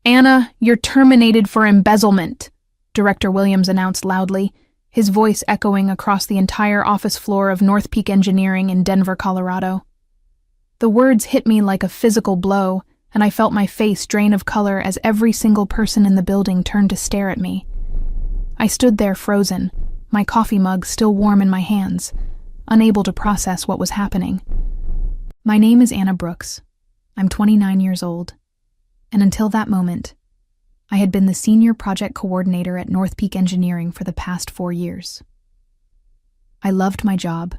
"Anna, you're terminated for embezzlement," Director Williams announced loudly, his voice echoing across the entire office floor of North Peak Engineering in Denver, Colorado. The words hit me like a physical blow, and I felt my face drain of color as every single person in the building turned to stare at me. I stood there frozen, my coffee mug still warm in my hands, unable to process what was happening. My name is Anna Brooks. I'm 29 years old, and until that moment, I had been the senior project coordinator at North Peak Engineering for the past 4 years. I loved my job,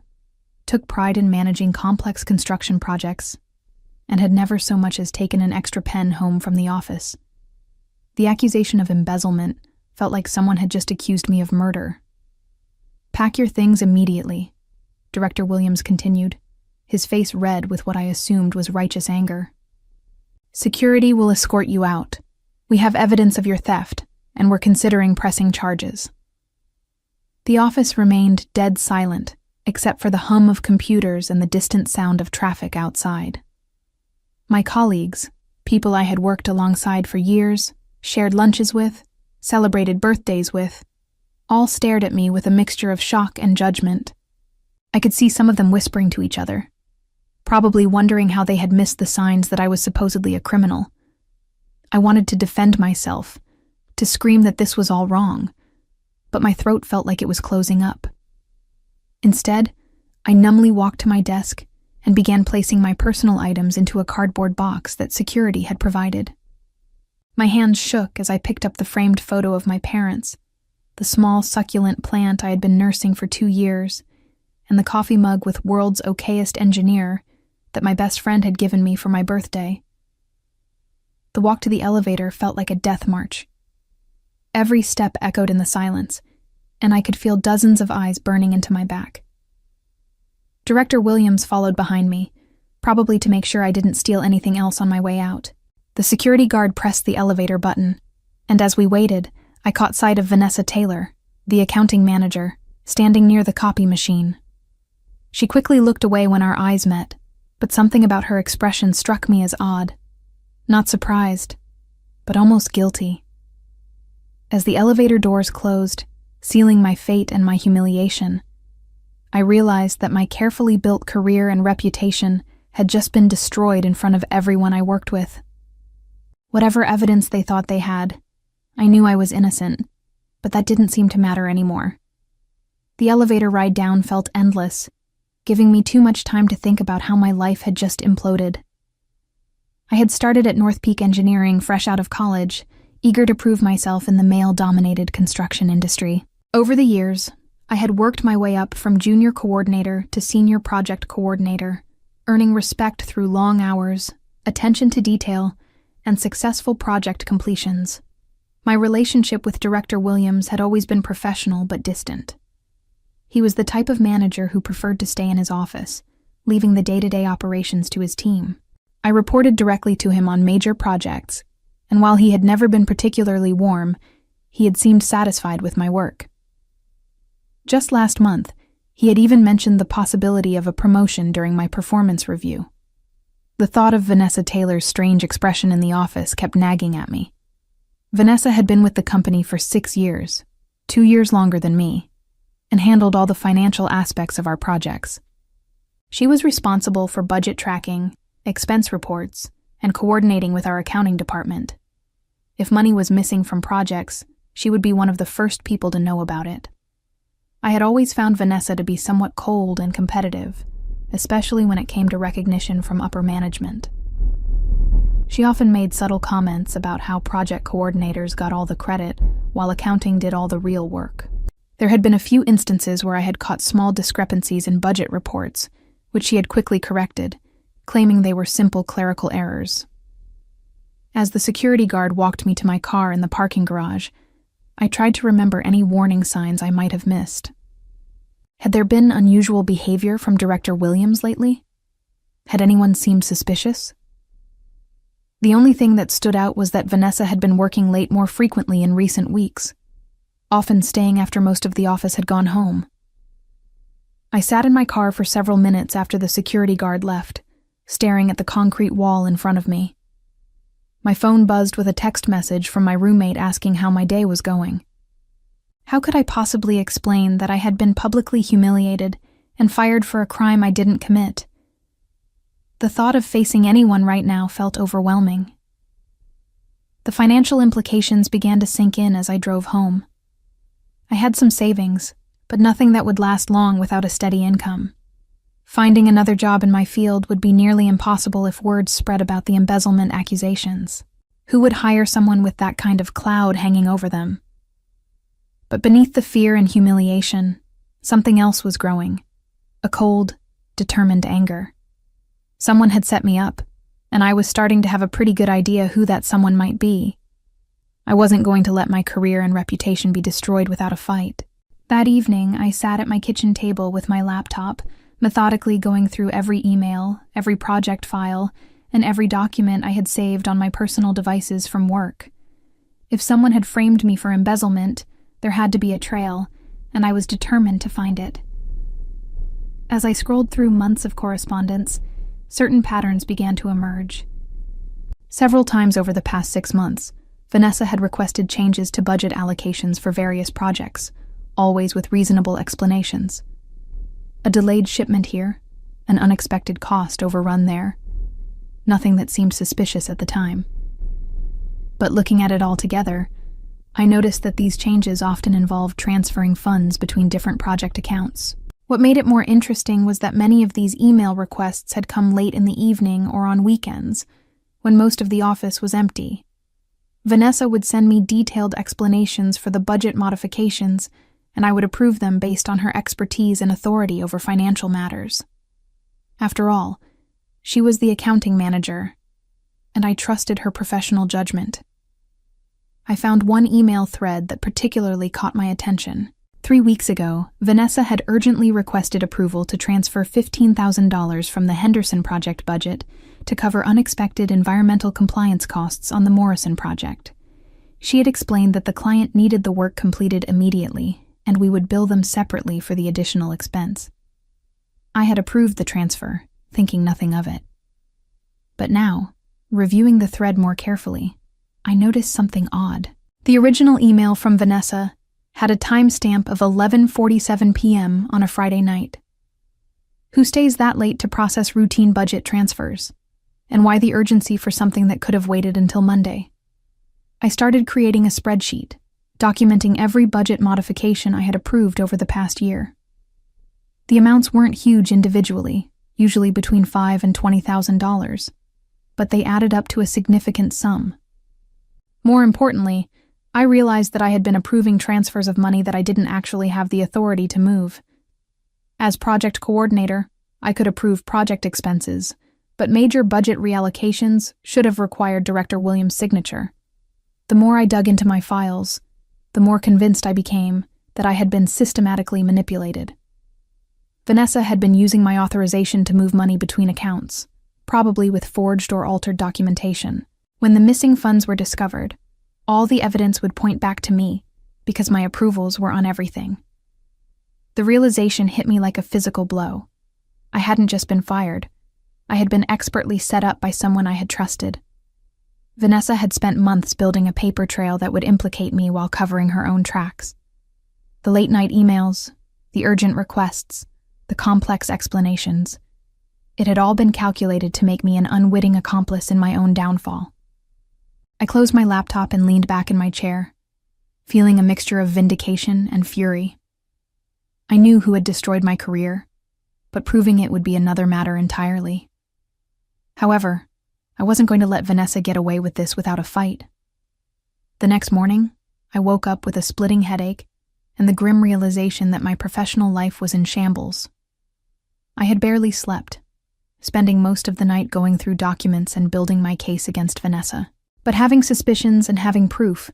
took pride in managing complex construction projects, and had never so much as taken an extra pen home from the office. The accusation of embezzlement felt like someone had just accused me of murder. "Pack your things immediately," Director Williams continued, his face red with what I assumed was righteous anger. "Security will escort you out. We have evidence of your theft, and we're considering pressing charges." The office remained dead silent, except for the hum of computers and the distant sound of traffic outside. My colleagues, people I had worked alongside for years, shared lunches with, celebrated birthdays with, all stared at me with a mixture of shock and judgment. I could see some of them whispering to each other, probably wondering how they had missed the signs that I was supposedly a criminal. I wanted to defend myself, to scream that this was all wrong, but my throat felt like it was closing up. Instead, I numbly walked to my desk and began placing my personal items into a cardboard box that security had provided. My hands shook as I picked up the framed photo of my parents, the small succulent plant I had been nursing for 2 years, and the coffee mug with "World's Okayest Engineer" that my best friend had given me for my birthday. The walk to the elevator felt like a death march. Every step echoed in the silence, and I could feel dozens of eyes burning into my back. Director Williams followed behind me, probably to make sure I didn't steal anything else on my way out. The security guard pressed the elevator button, and as we waited, I caught sight of Vanessa Taylor, the accounting manager, standing near the copy machine. She quickly looked away when our eyes met, but something about her expression struck me as odd. Not surprised, but almost guilty. As the elevator doors closed, sealing my fate and my humiliation, I realized that my carefully built career and reputation had just been destroyed in front of everyone I worked with. Whatever evidence they thought they had, I knew I was innocent, but that didn't seem to matter anymore. The elevator ride down felt endless, giving me too much time to think about how my life had just imploded. I had started at North Peak Engineering fresh out of college, eager to prove myself in the male-dominated construction industry. Over the years, I had worked my way up from junior coordinator to senior project coordinator, earning respect through long hours, attention to detail, and successful project completions. My relationship with Director Williams had always been professional but distant. He was the type of manager who preferred to stay in his office, leaving the day-to-day operations to his team. I reported directly to him on major projects, and while he had never been particularly warm, he had seemed satisfied with my work. Just last month, he had even mentioned the possibility of a promotion during my performance review. The thought of Vanessa Taylor's strange expression in the office kept nagging at me. Vanessa had been with the company for 6 years, 2 years longer than me, and handled all the financial aspects of our projects. She was responsible for budget tracking, expense reports, and coordinating with our accounting department. If money was missing from projects, she would be one of the first people to know about it. I had always found Vanessa to be somewhat cold and competitive, especially when it came to recognition from upper management. She often made subtle comments about how project coordinators got all the credit, while accounting did all the real work. There had been a few instances where I had caught small discrepancies in budget reports, which she had quickly corrected, claiming they were simple clerical errors. As the security guard walked me to my car in the parking garage, I tried to remember any warning signs I might have missed. Had there been unusual behavior from Director Williams lately? Had anyone seemed suspicious? The only thing that stood out was that Vanessa had been working late more frequently in recent weeks, often staying after most of the office had gone home. I sat in my car for several minutes after the security guard left, staring at the concrete wall in front of me. My phone buzzed with a text message from my roommate asking how my day was going. How could I possibly explain that I had been publicly humiliated and fired for a crime I didn't commit? The thought of facing anyone right now felt overwhelming. The financial implications began to sink in as I drove home. I had some savings, but nothing that would last long without a steady income. Finding another job in my field would be nearly impossible if words spread about the embezzlement accusations. Who would hire someone with that kind of cloud hanging over them? But beneath the fear and humiliation, something else was growing. A cold, determined anger. Someone had set me up, and I was starting to have a pretty good idea who that someone might be. I wasn't going to let my career and reputation be destroyed without a fight. That evening, I sat at my kitchen table with my laptop, methodically going through every email, every project file, and every document I had saved on my personal devices from work. If someone had framed me for embezzlement, there had to be a trail, and I was determined to find it. As I scrolled through months of correspondence, certain patterns began to emerge. Several times over the past 6 months, Vanessa had requested changes to budget allocations for various projects, always with reasonable explanations. A delayed shipment here, an unexpected cost overrun there. Nothing that seemed suspicious at the time. But looking at it all together, I noticed that these changes often involved transferring funds between different project accounts. What made it more interesting was that many of these email requests had come late in the evening or on weekends, when most of the office was empty. Vanessa would send me detailed explanations for the budget modifications, and I would approve them based on her expertise and authority over financial matters. After all, she was the accounting manager, and I trusted her professional judgment. I found one email thread that particularly caught my attention. 3 weeks ago, Vanessa had urgently requested approval to transfer $15,000 from the Henderson project budget to cover unexpected environmental compliance costs on the Morrison project. She had explained that the client needed the work completed immediately, and we would bill them separately for the additional expense. I had approved the transfer, thinking nothing of it. But now, reviewing the thread more carefully, I noticed something odd. The original email from Vanessa had a timestamp of 11:47 p.m. on a Friday night. Who stays that late to process routine budget transfers? And why the urgency for something that could have waited until Monday? I started creating a spreadsheet, documenting every budget modification I had approved over the past year. The amounts weren't huge individually, usually between $5,000 and $20,000, but they added up to a significant sum. More importantly, I realized that I had been approving transfers of money that I didn't actually have the authority to move. As project coordinator, I could approve project expenses, but major budget reallocations should have required Director Williams' signature. The more I dug into my files, the more convinced I became that I had been systematically manipulated. Vanessa had been using my authorization to move money between accounts, probably with forged or altered documentation. When the missing funds were discovered, all the evidence would point back to me, because my approvals were on everything. The realization hit me like a physical blow. I hadn't just been fired. I had been expertly set up by someone I had trusted. Vanessa had spent months building a paper trail that would implicate me while covering her own tracks. The late-night emails, the urgent requests, the complex explanations. It had all been calculated to make me an unwitting accomplice in my own downfall. I closed my laptop and leaned back in my chair, feeling a mixture of vindication and fury. I knew who had destroyed my career, but proving it would be another matter entirely. However, I wasn't going to let Vanessa get away with this without a fight. The next morning, I woke up with a splitting headache and the grim realization that my professional life was in shambles. I had barely slept, spending most of the night going through documents and building my case against Vanessa. But having suspicions and having proof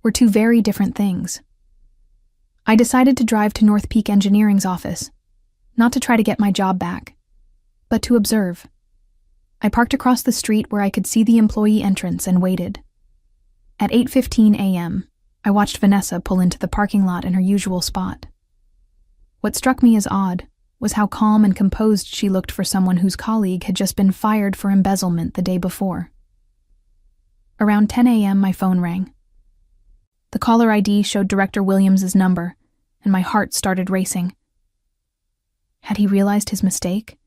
were two very different things. I decided to drive to North Peak Engineering's office, not to try to get my job back, but to observe. I parked across the street where I could see the employee entrance and waited. At 8:15 a.m., I watched Vanessa pull into the parking lot in her usual spot. What struck me as odd was how calm and composed she looked for someone whose colleague had just been fired for embezzlement the day before. Around 10 a.m., my phone rang. The caller ID showed Director Williams's number, and my heart started racing. Had he realized his mistake?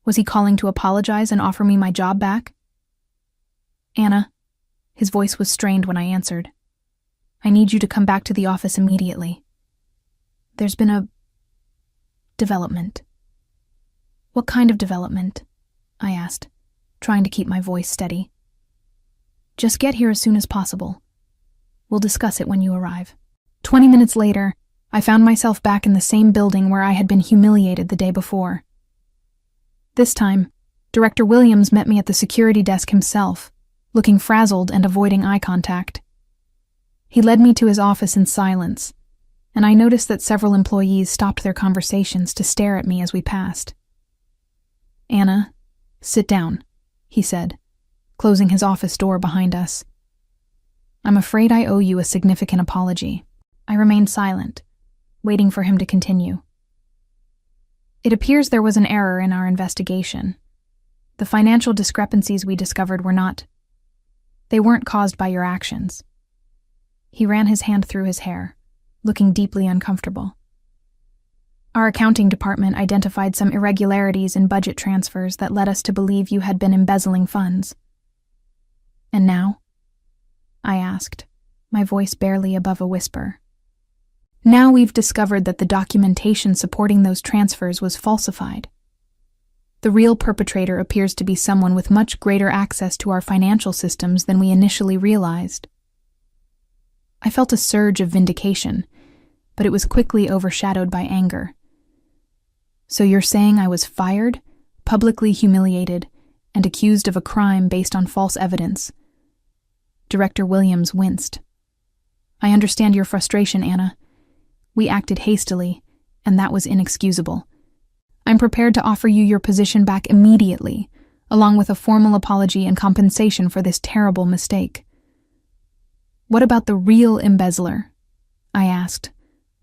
Was he calling to apologize and offer me my job back? Anna, his voice was strained when I answered. I need you to come back to the office immediately. There's been a development. What kind of development? I asked, trying to keep my voice steady. Just get here as soon as possible. We'll discuss it when you arrive. 20 minutes later, I found myself back in the same building where I had been humiliated the day before. This time, Director Williams met me at the security desk himself, looking frazzled and avoiding eye contact. He led me to his office in silence, and I noticed that several employees stopped their conversations to stare at me as we passed. Anna, sit down, he said, closing his office door behind us. I'm afraid I owe you a significant apology. I remained silent, waiting for him to continue. It appears there was an error in our investigation. The financial discrepancies we discovered they weren't caused by your actions. He ran his hand through his hair, looking deeply uncomfortable. Our accounting department identified some irregularities in budget transfers that led us to believe you had been embezzling funds. And now? I asked, my voice barely above a whisper. Now we've discovered that the documentation supporting those transfers was falsified. The real perpetrator appears to be someone with much greater access to our financial systems than we initially realized. I felt a surge of vindication, but it was quickly overshadowed by anger. So you're saying I was fired, publicly humiliated, and accused of a crime based on false evidence? Director Williams winced. I understand your frustration, Anna. We acted hastily, and that was inexcusable. I'm prepared to offer you your position back immediately, along with a formal apology and compensation for this terrible mistake. What about the real embezzler? I asked,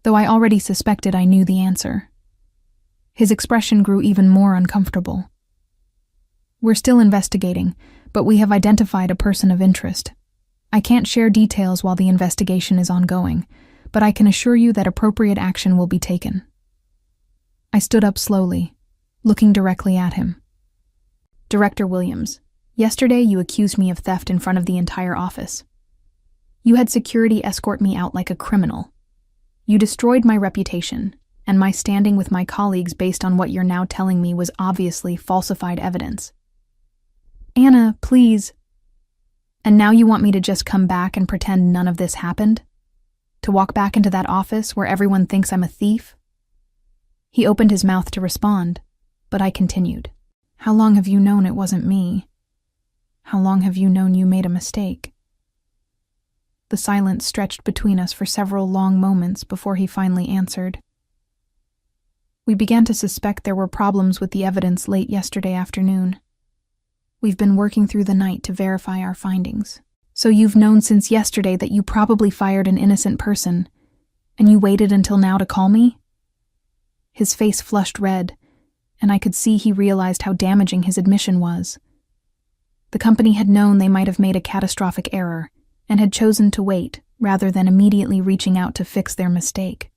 though I already suspected I knew the answer. His expression grew even more uncomfortable. We're still investigating, but we have identified a person of interest. I can't share details while the investigation is ongoing, but I can assure you that appropriate action will be taken. I stood up slowly, looking directly at him. Director Williams, yesterday you accused me of theft in front of the entire office. You had security escort me out like a criminal. You destroyed my reputation, and my standing with my colleagues based on what you're now telling me was obviously falsified evidence. Anna, please. And now you want me to just come back and pretend none of this happened? To walk back into that office where everyone thinks I'm a thief? He opened his mouth to respond, but I continued. How long have you known it wasn't me? How long have you known you made a mistake? The silence stretched between us for several long moments before he finally answered. We began to suspect there were problems with the evidence late yesterday afternoon. We've been working through the night to verify our findings. So you've known since yesterday that you probably fired an innocent person, and you waited until now to call me? His face flushed red, and I could see he realized how damaging his admission was. The company had known they might have made a catastrophic error, and had chosen to wait rather than immediately reaching out to fix their mistake.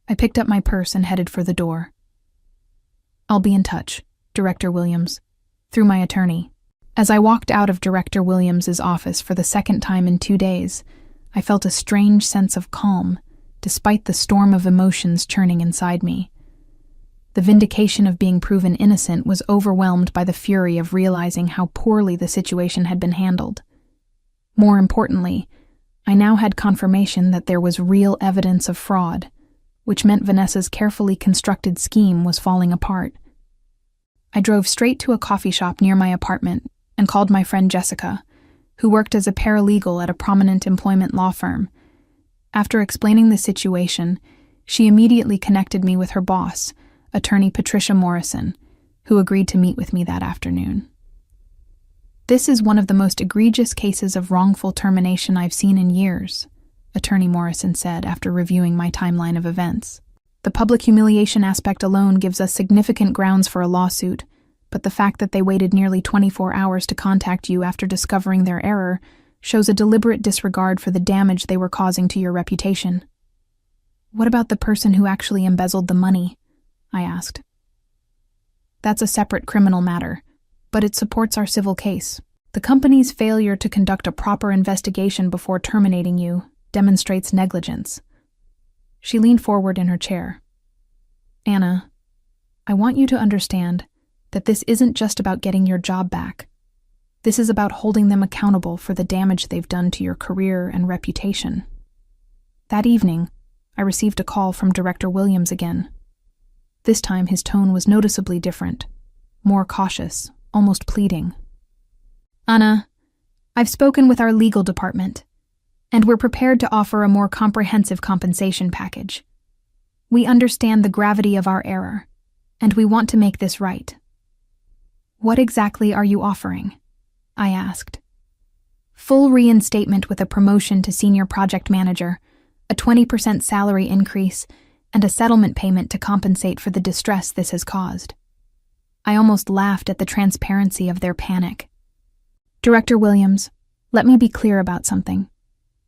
I picked up my purse and headed for the door. I'll be in touch, Director Williams, through my attorney. As I walked out of Director Williams's office for the second time in 2 days, I felt a strange sense of calm, despite the storm of emotions churning inside me. The vindication of being proven innocent was overwhelmed by the fury of realizing how poorly the situation had been handled. More importantly, I now had confirmation that there was real evidence of fraud, which meant Vanessa's carefully constructed scheme was falling apart. I drove straight to a coffee shop near my apartment and called my friend Jessica, who worked as a paralegal at a prominent employment law firm. After explaining the situation, she immediately connected me with her boss, attorney Patricia Morrison, who agreed to meet with me that afternoon. This is one of the most egregious cases of wrongful termination I've seen in years, Attorney Morrison said after reviewing my timeline of events. The public humiliation aspect alone gives us significant grounds for a lawsuit, but but the fact that they waited nearly 24 hours to contact you after discovering their error shows a deliberate disregard for the damage they were causing to your reputation. What about the person who actually embezzled the money? I asked. That's a separate criminal matter, but it supports our civil case. The company's failure to conduct a proper investigation before terminating you demonstrates negligence. She leaned forward in her chair. Anna, I want you to understand that this isn't just about getting your job back. This is about holding them accountable for the damage they've done to your career and reputation. That evening, I received a call from Director Williams again. This time his tone was noticeably different, more cautious, almost pleading. Anna, I've spoken with our legal department, and we're prepared to offer a more comprehensive compensation package. We understand the gravity of our error, and we want to make this right. What exactly are you offering? I asked. Full reinstatement with a promotion to senior project manager, a 20% salary increase, and a settlement payment to compensate for the distress this has caused. I almost laughed at the transparency of their panic. Director Williams, let me be clear about something.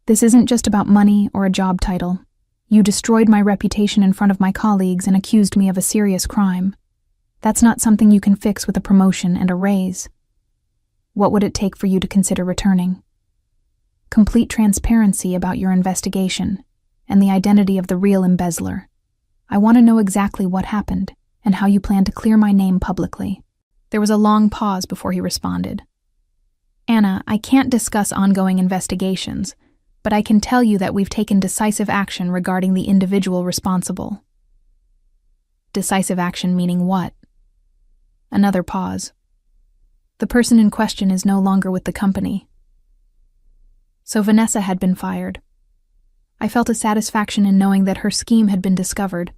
This isn't just about money or a job title. You destroyed my reputation in front of my colleagues and accused me of a serious crime. That's not something you can fix with a promotion and a raise. What would it take for you to consider returning? Complete transparency about your investigation and the identity of the real embezzler. I want to know exactly what happened and how you plan to clear my name publicly. There was a long pause before he responded. Anna, I can't discuss ongoing investigations, but I can tell you that we've taken decisive action regarding the individual responsible. Decisive action meaning what? Another pause. The person in question is no longer with the company. So Vanessa had been fired. I felt a satisfaction in knowing that her scheme had been discovered,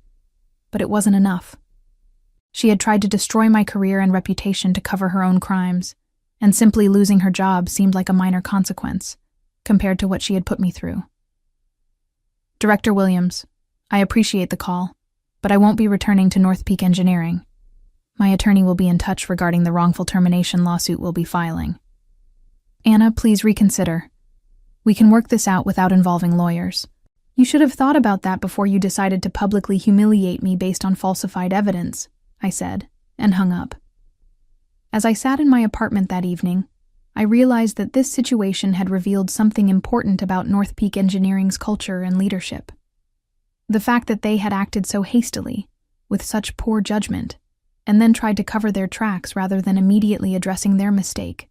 but it wasn't enough. She had tried to destroy my career and reputation to cover her own crimes, and simply losing her job seemed like a minor consequence, compared to what she had put me through. Director Williams, I appreciate the call, but I won't be returning to North Peak Engineering. My attorney will be in touch regarding the wrongful termination lawsuit we'll be filing. Anna, please reconsider. We can work this out without involving lawyers. You should have thought about that before you decided to publicly humiliate me based on falsified evidence, I said, and hung up. As I sat in my apartment that evening, I realized that this situation had revealed something important about North Peak Engineering's culture and leadership. The fact that they had acted so hastily, with such poor judgment, and then tried to cover their tracks rather than immediately addressing their mistake,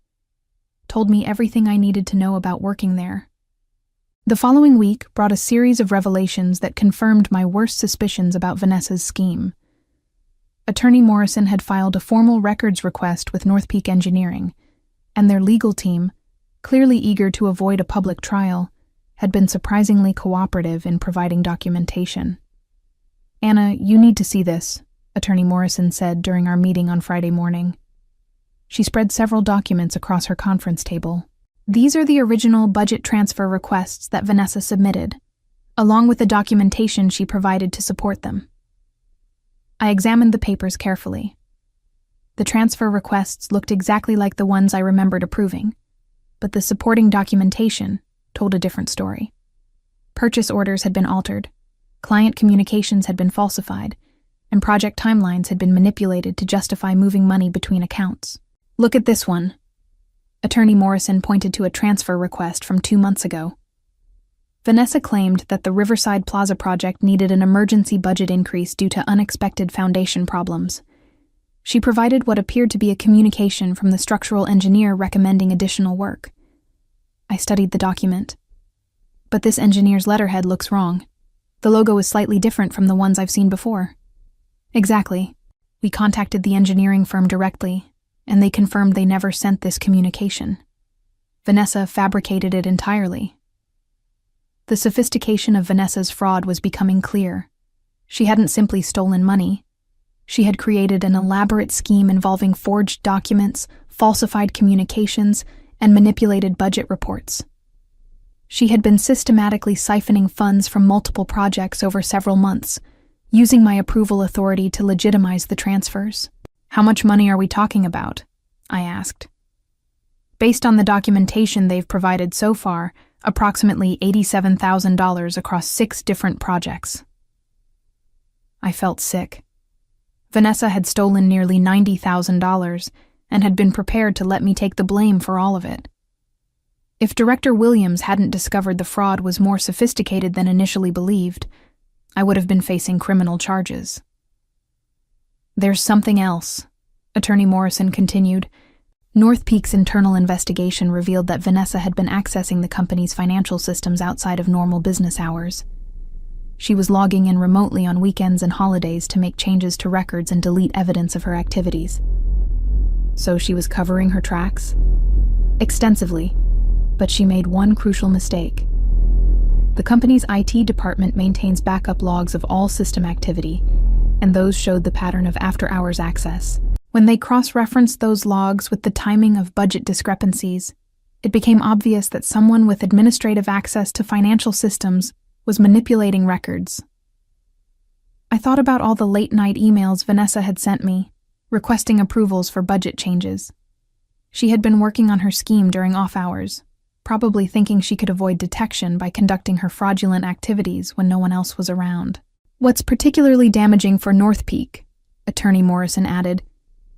told me everything I needed to know about working there. The following week brought a series of revelations that confirmed my worst suspicions about Vanessa's scheme. Attorney Morrison had filed a formal records request with North Peak Engineering, and their legal team, clearly eager to avoid a public trial, had been surprisingly cooperative in providing documentation. Anna, you need to see this, Attorney Morrison said during our meeting on Friday morning. She spread several documents across her conference table. These are the original budget transfer requests that Vanessa submitted, along with the documentation she provided to support them. I examined the papers carefully. The transfer requests looked exactly like the ones I remembered approving, but the supporting documentation told a different story. Purchase orders had been altered, client communications had been falsified, and project timelines had been manipulated to justify moving money between accounts. Look at this one. Attorney Morrison pointed to a transfer request from 2 months ago. Vanessa claimed that the Riverside Plaza project needed an emergency budget increase due to unexpected foundation problems. She provided what appeared to be a communication from the structural engineer recommending additional work. I studied the document. But this engineer's letterhead looks wrong. The logo is slightly different from the ones I've seen before. Exactly. We contacted the engineering firm directly, and they confirmed they never sent this communication. Vanessa fabricated it entirely. The sophistication of Vanessa's fraud was becoming clear. She hadn't simply stolen money. She had created an elaborate scheme involving forged documents, falsified communications, and manipulated budget reports. She had been systematically siphoning funds from multiple projects over several months, using my approval authority to legitimize the transfers. How much money are we talking about? I asked. Based on the documentation they've provided so far, approximately $87,000 across 6 different projects. I felt sick. Vanessa had stolen nearly $90,000 and had been prepared to let me take the blame for all of it. If Director Williams hadn't discovered the fraud was more sophisticated than initially believed, I would have been facing criminal charges. There's something else, Attorney Morrison continued. North Peak's internal investigation revealed that Vanessa had been accessing the company's financial systems outside of normal business hours. She was logging in remotely on weekends and holidays to make changes to records and delete evidence of her activities. So she was covering her tracks? Extensively, but she made one crucial mistake. The company's IT department maintains backup logs of all system activity, and those showed the pattern of after-hours access. When they cross-referenced those logs with the timing of budget discrepancies, it became obvious that someone with administrative access to financial systems was manipulating records. I thought about all the late-night emails Vanessa had sent me, requesting approvals for budget changes. She had been working on her scheme during off-hours, probably thinking she could avoid detection by conducting her fraudulent activities when no one else was around. What's particularly damaging for North Peak, Attorney Morrison added,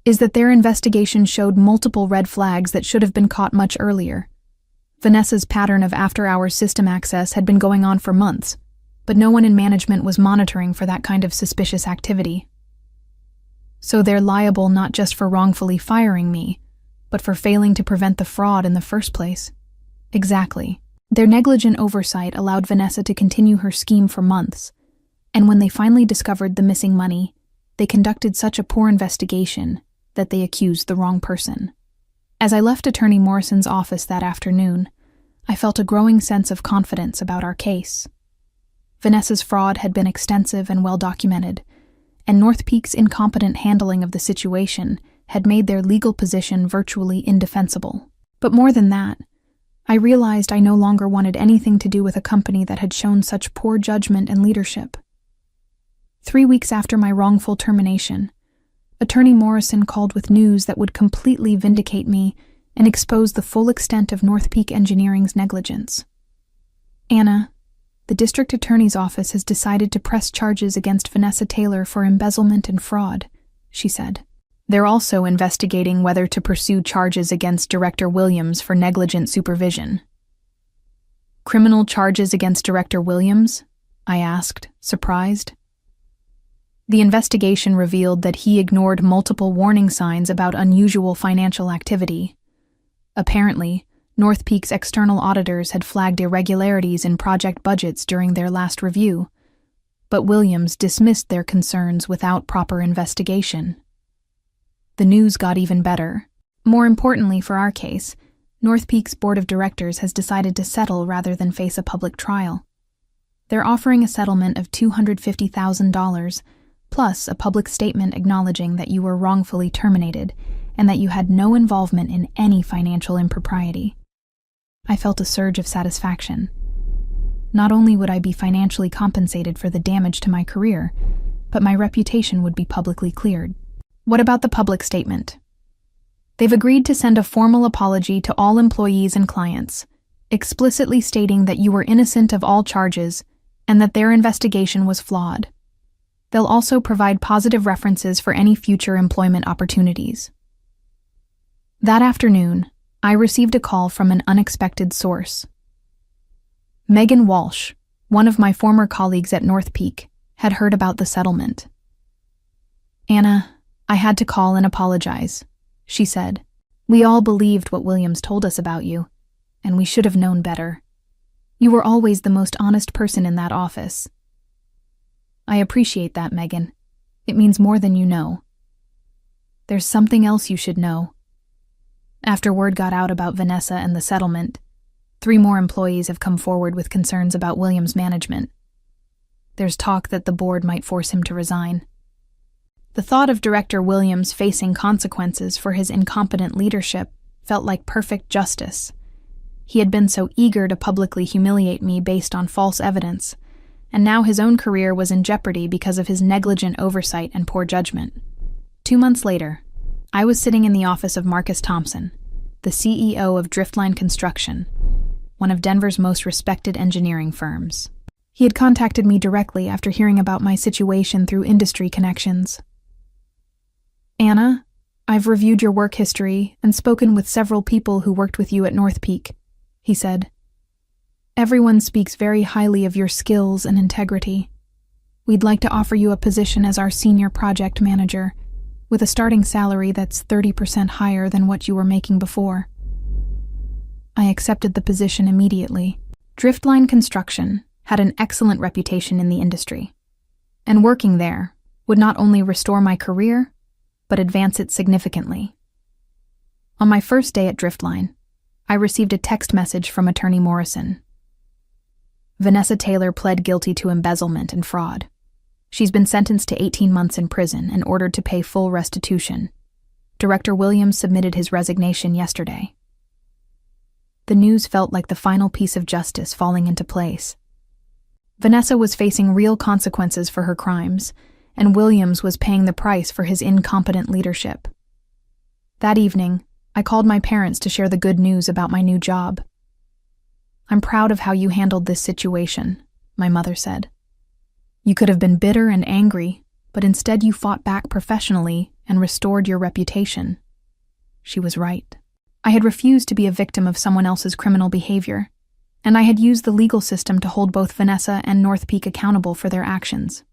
is that their investigation showed multiple red flags that should have been caught much earlier. Vanessa's pattern of after-hours system access had been going on for months, but no one in management was monitoring for that kind of suspicious activity. So they're liable not just for wrongfully firing me, but for failing to prevent the fraud in the first place. Exactly. Their negligent oversight allowed Vanessa to continue her scheme for months, and when they finally discovered the missing money, they conducted such a poor investigation that they accused the wrong person. As I left Attorney Morrison's office that afternoon, I felt a growing sense of confidence about our case. Vanessa's fraud had been extensive and well documented, and North Peak's incompetent handling of the situation had made their legal position virtually indefensible. But more than that, I realized I no longer wanted anything to do with a company that had shown such poor judgment and leadership. 3 weeks after my wrongful termination, Attorney Morrison called with news that would completely vindicate me and expose the full extent of North Peak Engineering's negligence. Anna, the district attorney's office has decided to press charges against Vanessa Taylor for embezzlement and fraud, she said. They're also investigating whether to pursue charges against Director Williams for negligent supervision. Criminal charges against Director Williams? I asked, surprised. The investigation revealed that he ignored multiple warning signs about unusual financial activity. Apparently, North Peak's external auditors had flagged irregularities in project budgets during their last review, but Williams dismissed their concerns without proper investigation. The news got even better. More importantly for our case, North Peak's board of directors has decided to settle rather than face a public trial. They're offering a settlement of $250,000, plus a public statement acknowledging that you were wrongfully terminated and that you had no involvement in any financial impropriety. I felt a surge of satisfaction. Not only would I be financially compensated for the damage to my career, but my reputation would be publicly cleared. What about the public statement? They've agreed to send a formal apology to all employees and clients, explicitly stating that you were innocent of all charges and that their investigation was flawed. They'll also provide positive references for any future employment opportunities. That afternoon, I received a call from an unexpected source. Megan Walsh, one of my former colleagues at North Peak, had heard about the settlement. Anna, I had to call and apologize, she said. We all believed what Williams told us about you, and we should have known better. You were always the most honest person in that office. I appreciate that, Megan. It means more than you know. There's something else you should know. After word got out about Vanessa and the settlement, 3 more employees have come forward with concerns about Williams' management. There's talk that the board might force him to resign. The thought of Director Williams facing consequences for his incompetent leadership felt like perfect justice. He had been so eager to publicly humiliate me based on false evidence, and now his own career was in jeopardy because of his negligent oversight and poor judgment. 2 months later, I was sitting in the office of Marcus Thompson, the CEO of Driftline Construction, one of Denver's most respected engineering firms. He had contacted me directly after hearing about my situation through industry connections. "Anna, I've reviewed your work history and spoken with several people who worked with you at North Peak," he said. "Everyone speaks very highly of your skills and integrity. We'd like to offer you a position as our senior project manager, with a starting salary that's 30% higher than what you were making before." I accepted the position immediately. Driftline Construction had an excellent reputation in the industry, and working there would not only restore my career, but advance it significantly. On my first day at Driftline, I received a text message from Attorney Morrison. "Vanessa Taylor pled guilty to embezzlement and fraud. She's been sentenced to 18 months in prison and ordered to pay full restitution. Director Williams submitted his resignation yesterday." The news felt like the final piece of justice falling into place. Vanessa was facing real consequences for her crimes, and Williams was paying the price for his incompetent leadership. That evening, I called my parents to share the good news about my new job. "I'm proud of how you handled this situation," my mother said. "You could have been bitter and angry, but instead you fought back professionally and restored your reputation." She was right. I had refused to be a victim of someone else's criminal behavior, and I had used the legal system to hold both Vanessa and North Peak accountable for their actions.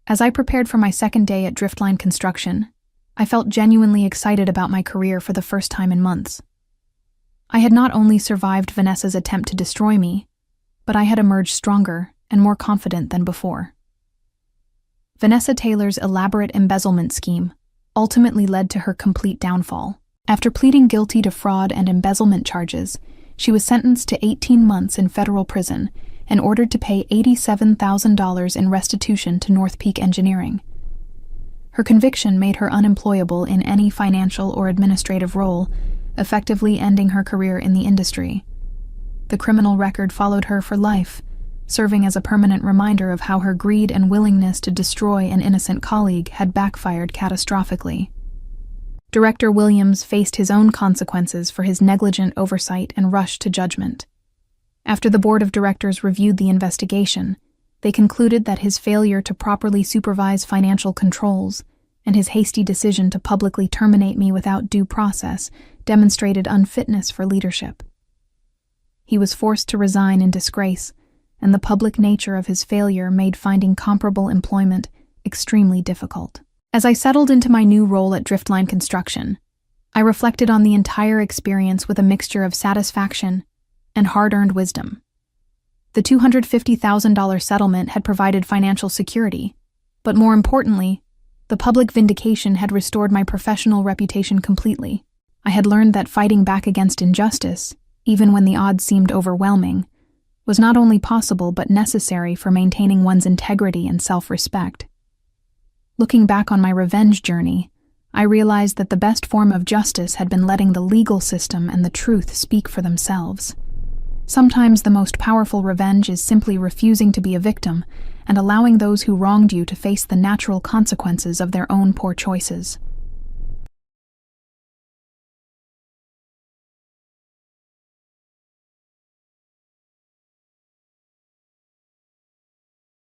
As I prepared for my second day at Driftline Construction, I felt genuinely excited about my career for the first time in months. I had not only survived Vanessa's attempt to destroy me, but I had emerged stronger and more confident than before. Vanessa Taylor's elaborate embezzlement scheme ultimately led to her complete downfall. After pleading guilty to fraud and embezzlement charges, she was sentenced to 18 months in federal prison and ordered to pay $87,000 in restitution to North Peak Engineering. Her conviction made her unemployable in any financial or administrative role, effectively ending her career in the industry. The criminal record followed her for life, serving as a permanent reminder of how her greed and willingness to destroy an innocent colleague had backfired catastrophically. Director Williams faced his own consequences for his negligent oversight and rush to judgment. After the board of directors reviewed the investigation, they concluded that his failure to properly supervise financial controls and his hasty decision to publicly terminate me without due process demonstrated unfitness for leadership. He was forced to resign in disgrace, and the public nature of his failure made finding comparable employment extremely difficult. As I settled into my new role at Driftline Construction, I reflected on the entire experience with a mixture of satisfaction and hard-earned wisdom. The $250,000 settlement had provided financial security, but more importantly, the public vindication had restored my professional reputation completely. I had learned that fighting back against injustice, even when the odds seemed overwhelming, was not only possible but necessary for maintaining one's integrity and self-respect. Looking back on my revenge journey, I realized that the best form of justice had been letting the legal system and the truth speak for themselves. Sometimes the most powerful revenge is simply refusing to be a victim and allowing those who wronged you to face the natural consequences of their own poor choices.